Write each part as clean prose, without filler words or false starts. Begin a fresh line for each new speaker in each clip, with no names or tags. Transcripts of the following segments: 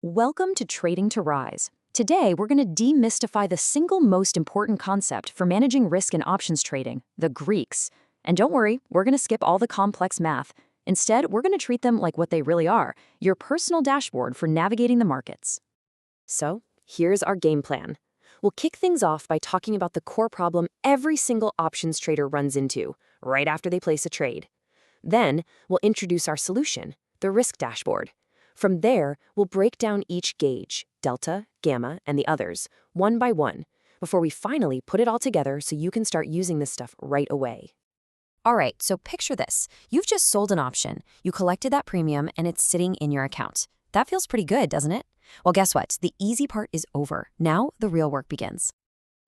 Welcome to Trading to Rise. Today, we're going to demystify the single most important concept for managing risk in options trading, the Greeks. And don't worry, we're going to skip all the complex math. Instead, we're going to treat them like what they really are, your personal dashboard for navigating the markets. So, here's our game plan. We'll kick things off by talking about the core problem every single options trader runs into, right after they place a trade. Then, we'll introduce our solution, the risk dashboard. From there, we'll break down each gauge, delta, gamma, and the others, one by one, before we finally put it all together so you can start using this stuff right away. All right, so picture this. You've just sold an option. You collected that premium, and it's sitting in your account. That feels pretty good, doesn't it? Well, guess what? The easy part is over. Now, the real work begins.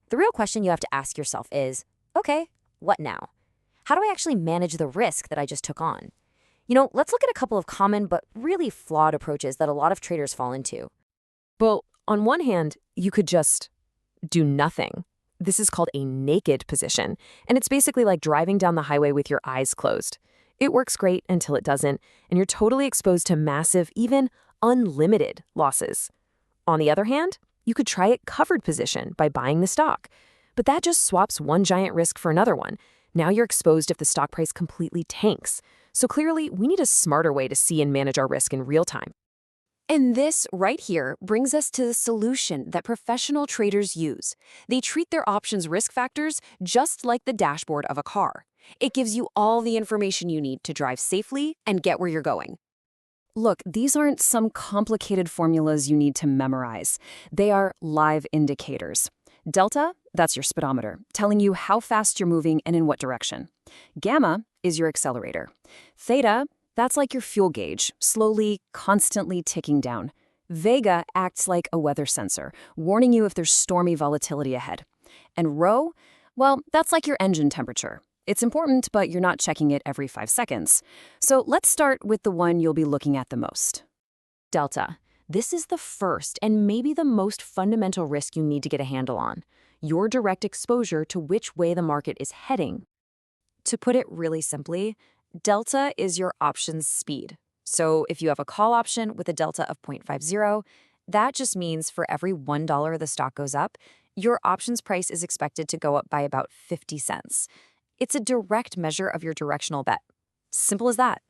The real question you have to ask yourself is, okay, what now? How do I actually manage the risk that I just took on? Let's look at a couple of common but really flawed approaches that a lot of traders fall into. Well, on one hand, you could just do nothing. This is called a naked position, and it's basically like driving down the highway with your eyes closed. It works great until it doesn't, and you're totally exposed to massive, even unlimited losses. On the other hand, you could try a covered position by buying the stock, but that just swaps one giant risk for another one. Now you're exposed if the stock price completely tanks. So clearly, we need a smarter way to see and manage our risk in real time. And this right here brings us to the solution that professional traders use. They treat their options risk factors just like the dashboard of a car. It gives you all the information you need to drive safely and get where you're going. Look, these aren't some complicated formulas you need to memorize. They are live indicators. Delta, that's your speedometer, telling you how fast you're moving and in what direction. Gamma is your accelerator. Theta, that's like your fuel gauge, slowly, constantly ticking down. Vega acts like a weather sensor, warning you if there's stormy volatility ahead. And Rho, well, that's like your engine temperature. It's important, but you're not checking it every 5 seconds. So let's start with the one you'll be looking at the most. Delta. This is the first and maybe the most fundamental risk you need to get a handle on, your direct exposure to which way the market is heading. To put it really simply, delta is your option's speed. So if you have a call option with a delta of 0.50, that just means for every $1 the stock goes up, your option's price is expected to go up by about 50 cents. It's a direct measure of your directional bet. Simple as that.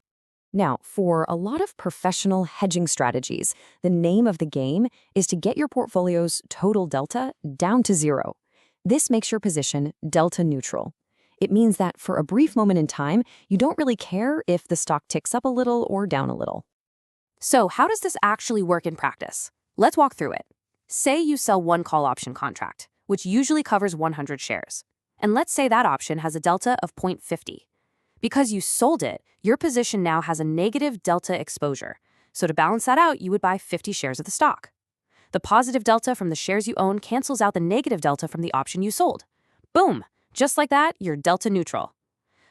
Now, for a lot of professional hedging strategies, the name of the game is to get your portfolio's total delta down to zero. This makes your position delta neutral. It means that for a brief moment in time, you don't really care if the stock ticks up a little or down a little. So how does this actually work in practice? Let's walk through it. Say you sell one call option contract, which usually covers 100 shares. And let's say that option has a delta of 0.50. Because you sold it, your position now has a negative delta exposure. So to balance that out, you would buy 50 shares of the stock. The positive delta from the shares you own cancels out the negative delta from the option you sold. Boom! Just like that, you're delta neutral.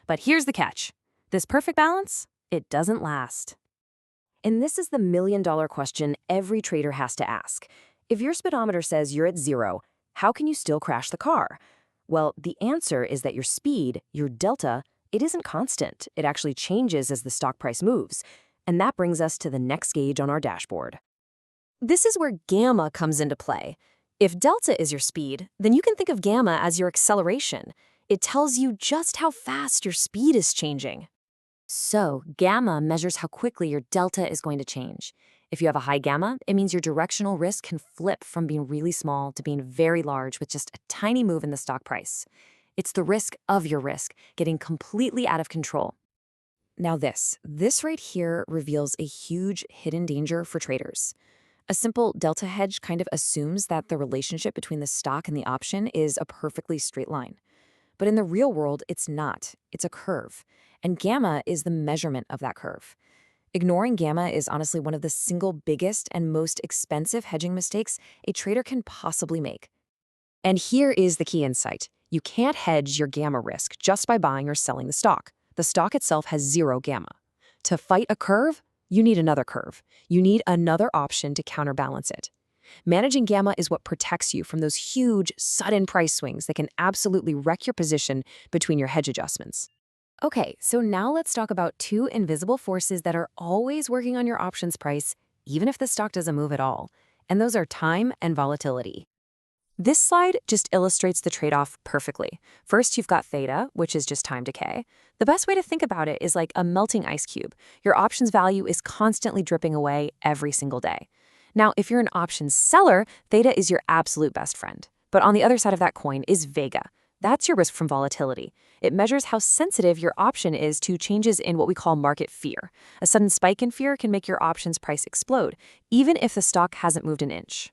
But here's the catch. This perfect balance, it doesn't last. And this is the million-dollar question every trader has to ask. If your speedometer says you're at zero, how can you still crash the car? Well, the answer is that your speed, your delta, it isn't constant. It actually changes as the stock price moves. And that brings us to the next gauge on our dashboard. This is where gamma comes into play. If delta is your speed, then you can think of gamma as your acceleration. It tells you just how fast your speed is changing. So, gamma measures how quickly your delta is going to change. If you have a high gamma, it means your directional risk can flip from being really small to being very large with just a tiny move in the stock price. It's the risk of your risk, getting completely out of control. Now this right here reveals a huge hidden danger for traders. A simple delta hedge kind of assumes that the relationship between the stock and the option is a perfectly straight line. But in the real world, it's not. It's a curve. And gamma is the measurement of that curve. Ignoring gamma is honestly one of the single biggest and most expensive hedging mistakes a trader can possibly make. And here is the key insight. You can't hedge your gamma risk just by buying or selling the stock. The stock itself has zero gamma. To fight a curve, you need another curve. You need another option to counterbalance it. Managing gamma is what protects you from those huge, sudden price swings that can absolutely wreck your position between your hedge adjustments. Okay, so now let's talk about two invisible forces that are always working on your options price, even if the stock doesn't move at all. And those are time and volatility. This slide just illustrates the trade-off perfectly. First, you've got theta, which is just time decay. The best way to think about it is like a melting ice cube. Your options value is constantly dripping away every single day. Now, if you're an options seller, theta is your absolute best friend. But on the other side of that coin is vega. That's your risk from volatility. It measures how sensitive your option is to changes in what we call market fear. A sudden spike in fear can make your options price explode, even if the stock hasn't moved an inch.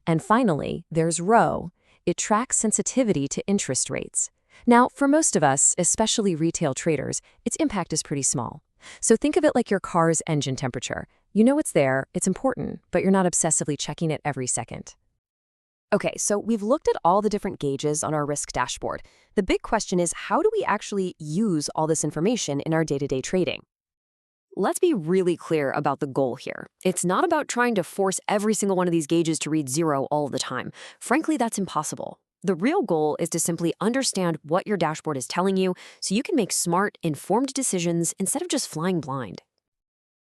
And finally, there's rho. It tracks sensitivity to interest rates. Now, for most of us, especially retail traders, its impact is pretty small. So think of it like your car's engine temperature. You know it's there, it's important, but you're not obsessively checking it every second. Okay, so we've looked at all the different gauges on our risk dashboard. The big question is, how do we actually use all this information in our day-to-day trading? Let's be really clear about the goal here. It's not about trying to force every single one of these gauges to read 0 all the time. Frankly, that's impossible. The real goal is to simply understand what your dashboard is telling you so you can make smart, informed decisions instead of just flying blind.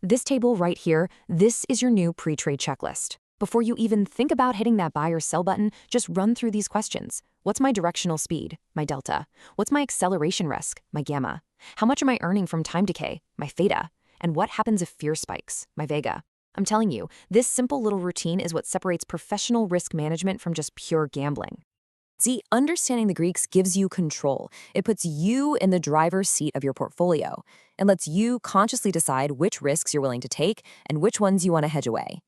This table right here, this is your new pre-trade checklist. Before you even think about hitting that buy or sell button, just run through these questions. What's my directional speed? My delta. What's my acceleration risk? My gamma. How much am I earning from time decay? My theta. And what happens if fear spikes? My vega. I'm telling you, this simple little routine is what separates professional risk management from just pure gambling. See, understanding the Greeks gives you control. It puts you in the driver's seat of your portfolio and lets you consciously decide which risks you're willing to take and which ones you want to hedge away.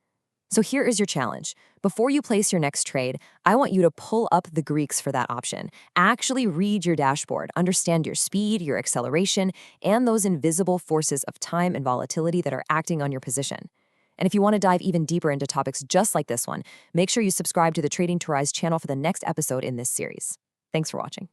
So here is your challenge. Before you place your next trade, I want you to pull up the Greeks for that option. Actually read your dashboard, understand your speed, your acceleration, and those invisible forces of time and volatility that are acting on your position. And if you want to dive even deeper into topics just like this one, make sure you subscribe to the Trading to Rise channel for the next episode in this series. Thanks for watching.